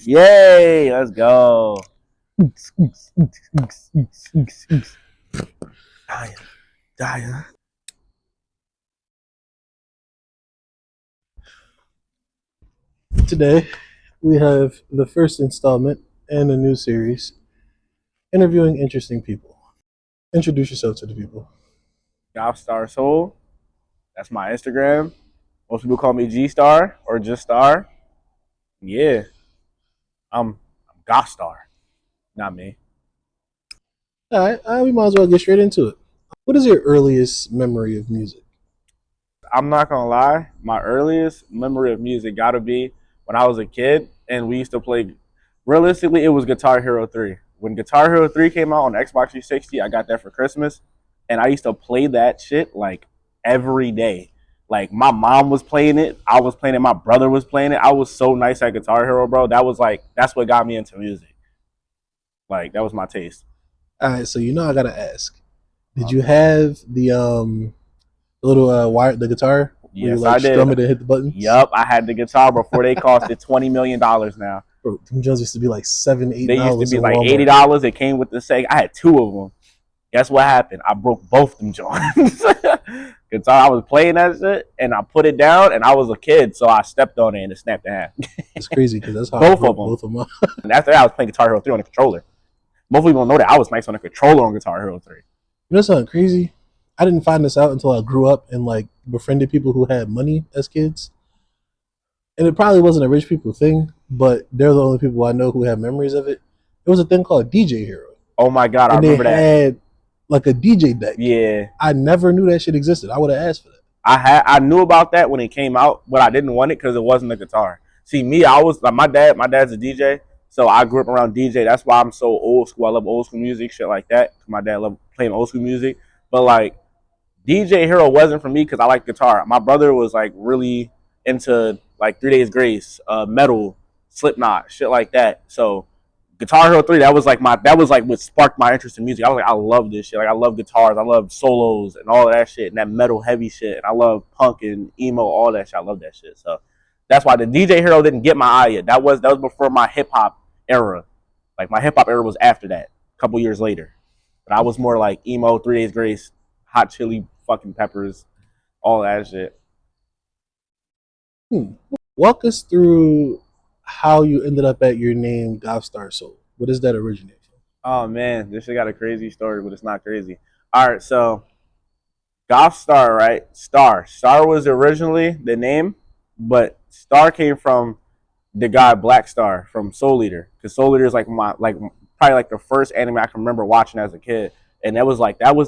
Yay! Let's go. Dying. Today, we have the first installment in a new series, interviewing interesting people. Introduce yourself to the people. Gothstarsoul. That's my Instagram. Most people call me G Star or just Star. Yeah, I'm Gothstar, not me. All right, we might as well get straight into it. What is your earliest memory of music? I'm not gonna lie. My earliest memory of music gotta be when I was a kid and we used to play. Realistically, it was Guitar Hero 3. When Guitar Hero 3 came out on Xbox 360, I got that for Christmas, and I used to play that shit like every day. Like my mom was playing it, I was playing it, my brother was playing it. I was so nice at Guitar Hero, bro. That was like that's what got me into music. Like that was my taste. All right, so I gotta ask. Did you have the little wire, the guitar, where you Yes, like I did. strum it and hit the buttons? Yup, I had the guitar before they costed $20 million now. Bro, them drums used to be like $7, $8. They used to be in like Walmart. $80. It came with the Sega. I had two of them. Guess what happened? I broke both them joints. Guitar, I was playing that shit, and I put it down, and I was a kid, so I stepped on it, and it snapped in half. It's crazy because that's how Both I broke of them. both of them. And after that, I was playing Guitar Hero 3 on the controller. Most people don't know that I was nice on the controller on Guitar Hero 3. You know something crazy? I didn't find this out until I grew up and like befriended people who had money as kids. And it probably wasn't a rich people thing, but they're the only people I know who have memories of it. It was a thing called DJ Hero. Oh my God, I And remember they that. had like a DJ deck. Yeah. I never knew that shit existed. I would have asked for that. I knew about that when it came out, but I didn't want it because it wasn't a guitar. See, me, I was like my dad's a DJ, so I grew up around DJ. That's why I'm so old school. I love old school music, shit like that. My dad loved playing old school music, but like DJ Hero wasn't for me because I like guitar. My brother was like really into like 3 Days Grace, metal, Slipknot, shit like that. So Guitar Hero 3, that was like what sparked my interest in music. I was like, I love this shit. Like I love guitars, I love solos and all of that shit and that metal heavy shit. And I love punk and emo, all that shit. I love that shit. So that's why the DJ Hero didn't get my eye yet. That was before my hip hop era. Like my hip hop era was after that, a couple years later. But I was more like emo, 3 Days Grace, Hot Chili fucking Peppers, all that shit. Walk us through how you ended up at your name, Gothstarsoul. What does that originate from? Oh man, this shit got a crazy story, but it's not crazy. All right, so Gothstar, right? Star was originally the name, but Star came from the guy Black Star from Soul Eater, because Soul Eater is like probably like the first anime I can remember watching as a kid, and that was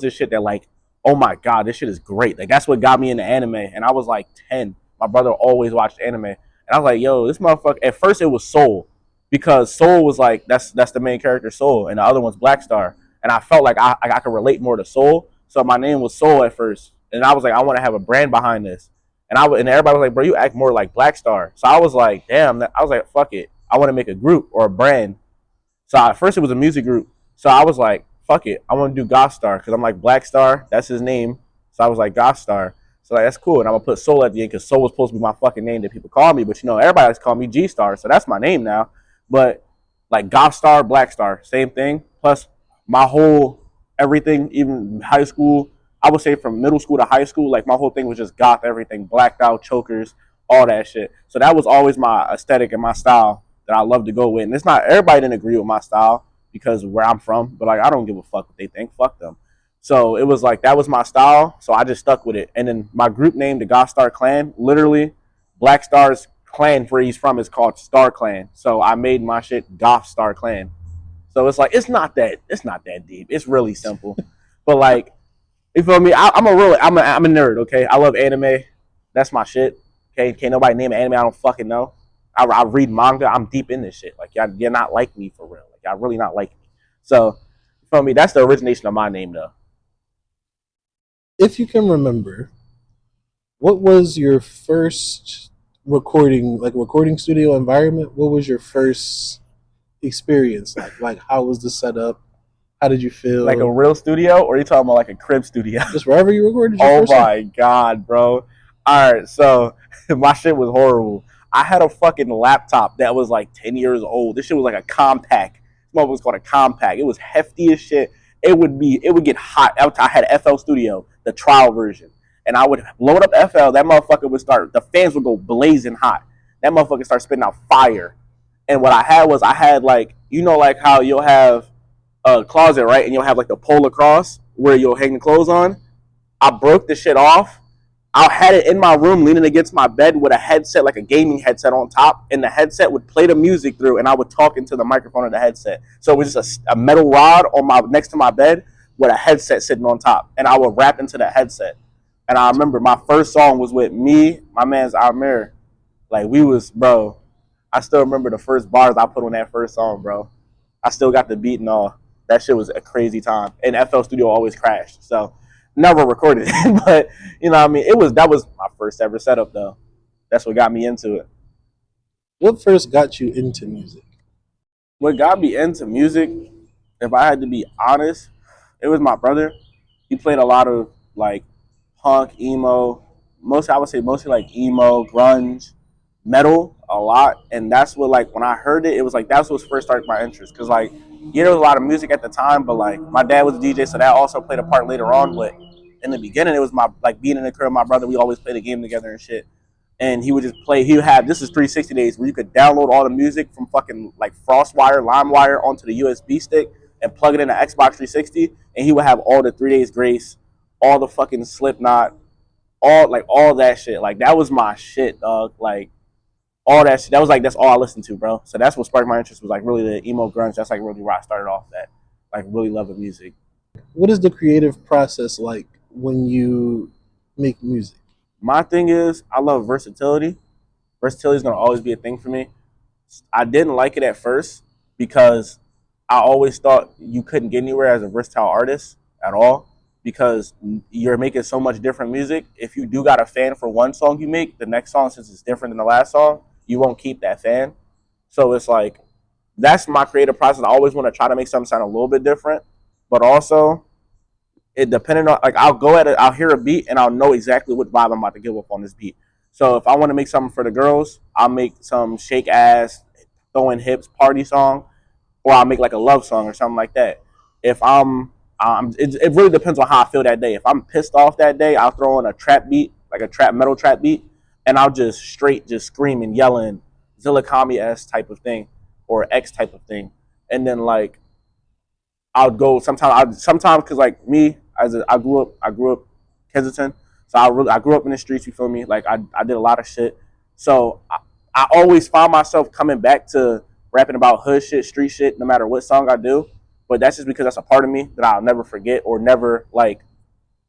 the shit that like, oh my god, this shit is great. Like that's what got me into anime, and I was like 10. My brother always watched anime, and I was like, yo, this motherfucker. At first, it was Soul, because Soul was like that's the main character, Soul, and the other one's Black Star, and I felt like I could relate more to Soul, so my name was Soul at first, and I was like, I want to have a brand behind this, and everybody was like, bro, you act more like Black Star, so I was like, damn, I was like, fuck it, I want to make a group or a brand. So at first it was a music group, so I was like, fuck it, I want to do Gothstar because I'm like Black Star, that's his name, so I was like Gothstar. So like, that's cool, and I'm gonna put Soul at the end because Soul was supposed to be my fucking name that people call me, but everybody likes to call me G Star, so that's my name now. But like Gothstar, Black Star, same thing. Plus my whole everything, even high school, I would say from middle school to high school, like my whole thing was just goth everything, blacked out, chokers, all that shit. So that was always my aesthetic and my style that I love to go with. And it's not everybody didn't agree with my style because of where I'm from, but like I don't give a fuck what they think. Fuck them. So it was like that was my style, so I just stuck with it. And then my group name, the Gothstar Clan, literally Black Star's clan where he's from is called Star Clan. So I made my shit Gothstar Clan. So it's like it's not that deep. It's really simple. But like, you feel me? I'm a nerd. Okay, I love anime. That's my shit. Okay, can't nobody name an anime I don't fucking know. I read manga. I'm deep in this shit. Like you're not like me for real. Like y'all really not like me. So you feel me? That's the origination of my name though. If you can remember, what was your first recording studio environment? What was your first experience like? Like, how was the setup? How did you feel? Like a real studio, or are you talking about like a crib studio? Just wherever you recorded. Oh my god, bro! All right, so my shit was horrible. I had a fucking laptop that was like 10 years old. This shit was like a compact. This mother was called a compact. It was hefty as shit. It would get hot. I had FL Studio, the trial version, and I would load up FL. That motherfucker would start. The fans would go blazing hot. That motherfucker start spitting out fire. And what I had like, you know, like how you'll have a closet, right? And you'll have like the pole across where you'll hang the clothes on. I broke the shit off. I had it in my room leaning against my bed with a headset, like a gaming headset on top, and the headset would play the music through, and I would talk into the microphone of the headset. So it was just a metal rod on my next to my bed with a headset sitting on top, and I would rap into the headset. And I remember my first song was with me, my man's Amir. Like we was, bro. I still remember the first bars I put on that first song, bro. I still got the beat and all. That shit was a crazy time. And FL Studio always crashed, so never recorded it. But you know what I mean? That was my first ever setup though. That's what got me into it. What first got you into music? What got me into music, if I had to be honest, it was my brother. He played a lot of like punk, emo, mostly I would say mostly like emo, grunge, metal a lot. And that's what like when I heard it, it was like that's what first started my interest. Cause like yeah, there was a lot of music at the time, but like my dad was a DJ, so that also played a part later on. But in the beginning, it was my like being in the crib with my brother. We always played a game together and shit. And he would just play. He would have this is 360 days where you could download all the music from fucking like FrostWire, LimeWire onto the USB stick and plug it in the Xbox 360. And he would have all the 3 Days Grace, all the fucking Slipknot, all that shit. Like that was my shit, dog. Like all that shit. That was like that's all I listened to, bro. So that's what sparked my interest was like really the emo grunge. That's like really where I started off that. Like really loving music. What is the creative process like when you make music? My thing is I love versatility. Versatility is gonna always be a thing for me. I didn't like it at first because I always thought you couldn't get anywhere as a versatile artist at all because you're making so much different music. If you do got a fan for one song you make, the next song, since it's different than the last song, you won't keep that fan. So it's like, that's my creative process. I always want to try to make something sound a little bit different, but also it depending on like I'll go at it, I'll hear a beat and I'll know exactly what vibe I'm about to give up on this beat. So if I want to make something for the girls, I'll make some shake ass, throwing hips party song, or I'll make like a love song or something like that. If it really depends on how I feel that day. If I'm pissed off that day, I'll throw in a trap beat, like a trap metal trap beat, and I'll just straight just scream and yelling Zillakami S type of thing or X type of thing, and then like I'll go sometimes because like me I grew up Kensington, so I grew up in the streets. You feel me? Like I did a lot of shit, so I always find myself coming back to rapping about hood shit, street shit, no matter what song I do. But that's just because that's a part of me that I'll never forget or never like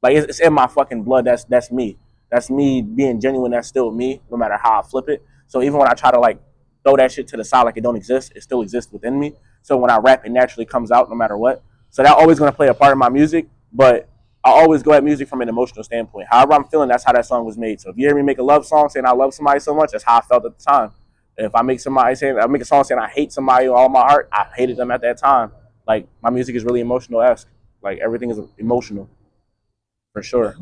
it's in my fucking blood. That's me. That's me being genuine. That's still me, no matter how I flip it. So even when I try to like throw that shit to the side like it don't exist, it still exists within me. So when I rap, it naturally comes out no matter what. So that always gonna play a part in my music. But I always go at music from an emotional standpoint. However I'm feeling, that's how that song was made. So if you hear me make a love song saying I love somebody so much, that's how I felt at the time. If I make a song saying I hate somebody with all my heart, I hated them at that time. Like my music is really emotional esque. Like everything is emotional, for sure.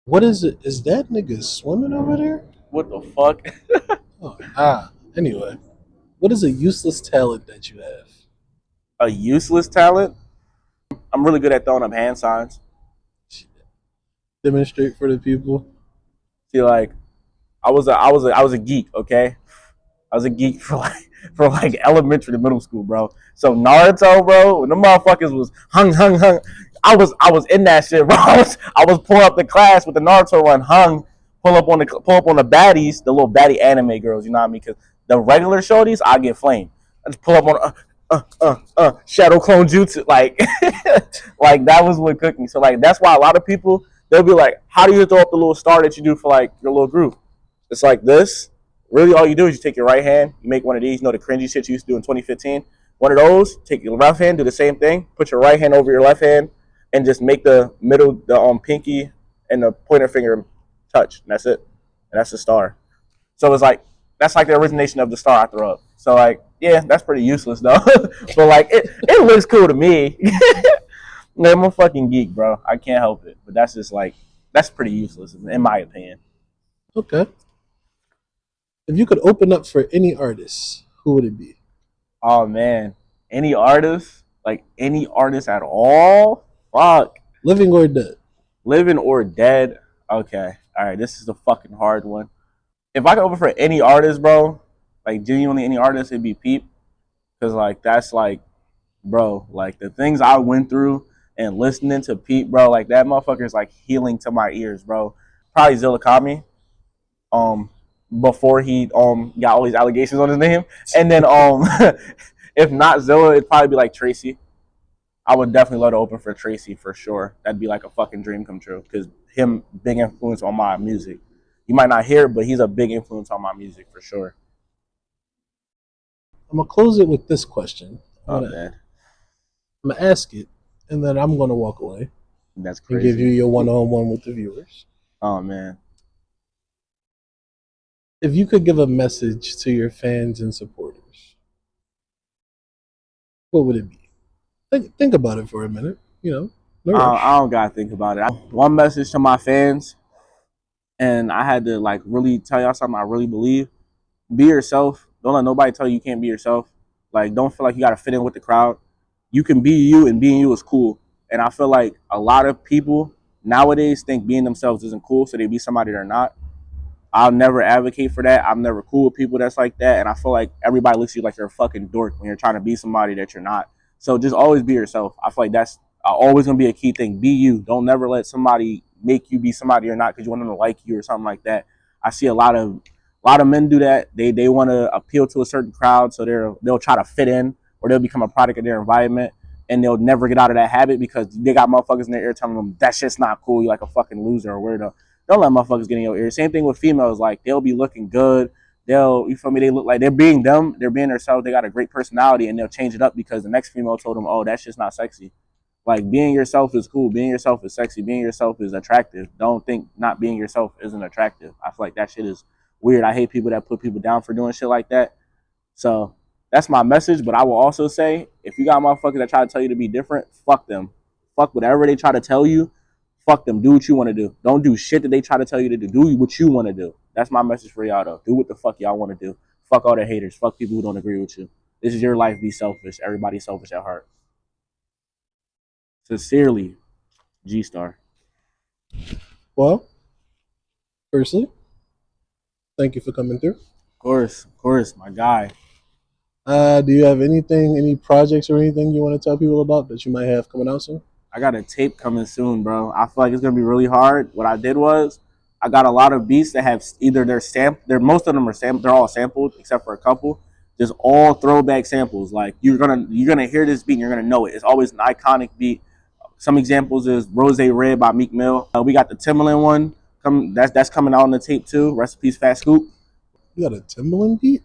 What is it? Is that nigga swimming over there? What the fuck? Oh, anyway, what is a useless talent that you have? A useless talent? I'm really good at throwing up hand signs. Demonstrate for the people. See, like I was a geek. Okay, I was a geek for like elementary to middle school, bro. So Naruto, bro, when the motherfuckers was hung. I was in that shit, bro. I was pulling up the class with the Naruto run, pull up on the baddies, the little baddie anime girls. You know what I mean? Because the regular shorties, I get flamed. I just pull up on shadow clone jutsu, like like that was what cooked me. So like that's why a lot of people they'll be like, how do you throw up the little star that you do for like your little group? It's like this. Really, all you do is you take your right hand, you make one of these, you know, the cringy shit you used to do in 2015. One of those, take your left hand, do the same thing, put your right hand over your left hand, and just make the middle, the pinky and the pointer finger touch. And that's it. And that's the star. So it's like, that's like the origination of the star I throw up. So like, yeah, that's pretty useless though. But like, it looks cool to me. I'm a fucking geek, bro. I can't help it. But that's just like, that's pretty useless in my opinion. Okay. If you could open up for any artist, who would it be? Oh man, any artist, like any artist at all? Fuck, Living or dead? living or dead? Okay, all right. This is a fucking hard one. If I could open for any artist, bro, like genuinely any artist, it'd be Peep, because like that's like, bro, like the things I went through and listening to Peep, bro, like that motherfucker is like healing to my ears, bro. Probably Zilla Kami, um, before he got all these allegations on his name, and then if not Zilla, it'd probably be like Tracy. I would definitely love to open for Tracy for sure. That'd be like a fucking dream come true because him big influence on my music. You might not hear it, but he's a big influence on my music for sure. I'm gonna close it with this question. Oh man, I'm gonna ask it, and then I'm gonna walk away that's and give you crazy. your one-on-one with the viewers. Oh man, If you could give a message to your fans and supporters, what would it be? Think about it for a minute. You know, no rush. I don't gotta think about it. One message to my fans, and I had to like really tell y'all something I really believe. Be yourself. Don't let nobody tell you you can't be yourself. Like, don't feel like you gotta fit in with the crowd. You can be you, and being you is cool. And I feel like a lot of people nowadays think being themselves isn't cool, so they be somebody they're not. I'll never advocate for that. I'm never cool with people that's like that. And I feel like everybody looks at you like you're a fucking dork when you're trying to be somebody that you're not. So just always be yourself. I feel like that's always gonna be a key thing. Be you. Don't never let somebody make you be somebody you're not because you want them to like you or something like that. I see a lot of men do that. They want to appeal to a certain crowd, so they'll try to fit in or they'll become a product of their environment, and they'll never get out of that habit because they got motherfuckers in their ear telling them that shit's not cool. You're like a fucking loser or weirdo. Don't let motherfuckers get in your ear. Same thing with females. Like they'll be looking good. You feel me? They look like they're being them. They're being themselves. They got a great personality, and they'll change it up because the next female told them, "Oh, that's just not sexy." Like being yourself is cool. Being yourself is sexy. Being yourself is attractive. Don't think not being yourself isn't attractive. I feel like that shit is weird. I hate people that put people down for doing shit like that. So that's my message. But I will also say, if you got motherfuckers that try to tell you to be different, fuck them. Fuck whatever they try to tell you. Fuck them. Do what you want to do. Don't do shit that they try to tell you to do. Do what you want to do. That's my message for y'all though. Do what the fuck y'all want to do. Fuck all the haters. Fuck people who don't agree with you. This is your life. Be selfish. Everybody's selfish at heart. Sincerely, G Star. Well, firstly, thank you for coming through. Of course, my guy. Do you have anything, any projects or anything you want to tell people about that you might have coming out soon? I got a tape coming soon, bro. I feel like it's gonna be really hard. What I did was I got a lot of beats that have either they're most of them are they're all sampled except for a couple. Just all throwback samples. Like you're gonna hear this beat and you're gonna know it. It's always an iconic beat. Some examples is Rose Red by Meek Mill. We got the Timbaland one. That's coming out on the tape too. Recipes Fat Scoop. You got a Timbaland beat?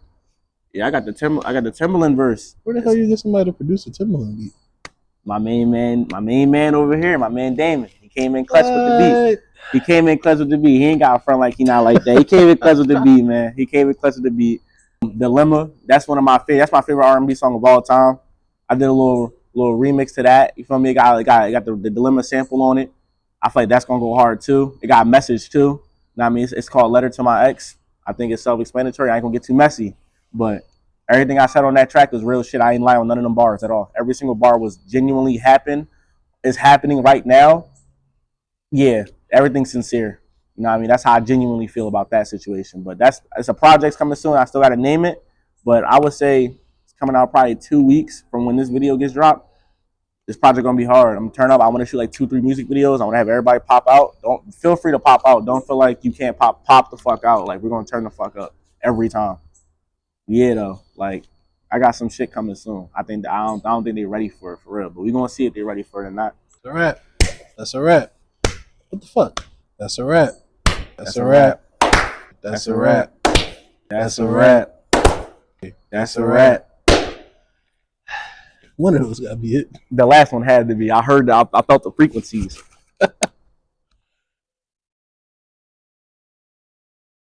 Yeah, I got the Timbaland verse. Where the hell you get somebody to produce a Timbaland beat? My main man over here, my man Damon. He came in clutch with the beat. He came in clutch with the beat. He ain't got a front like he not like that. He came in clutch with the beat, man. He came in clutch with the beat. Dilemma. That's one of my favorite. That's my favorite R&B song of all time. I did a little remix to that. You feel me? It got the Dilemma sample on it. I feel like that's gonna go hard too. It got a message too. You know what I mean? It's called Letter to My Ex. I think it's self-explanatory. I ain't gonna get too messy, but everything I said on that track was real shit. I ain't lying on none of them bars at all. Every single bar was genuinely is happening right now. Yeah, everything's sincere. You know what I mean? That's how I genuinely feel about that situation. But it's a project's coming soon. I still got to name it. But I would say it's coming out probably 2 weeks from when this video gets dropped. This project gonna be hard. I'm gonna turn up. I want to shoot like 2-3 music videos. I want to have everybody pop out. Don't feel free to pop out. Don't feel like you can't pop the fuck out. Like we're gonna turn the fuck up every time. Yeah though. Like I got some shit coming soon. I don't think they're ready for it for real. But we're gonna see if they're ready for it or not. All right. That's a wrap. What the fuck? That's a wrap. That's a wrap. That's a wrap. That's a wrap. That's a wrap. One of those gotta be it. The last one had to be. I heard that. I felt the frequencies.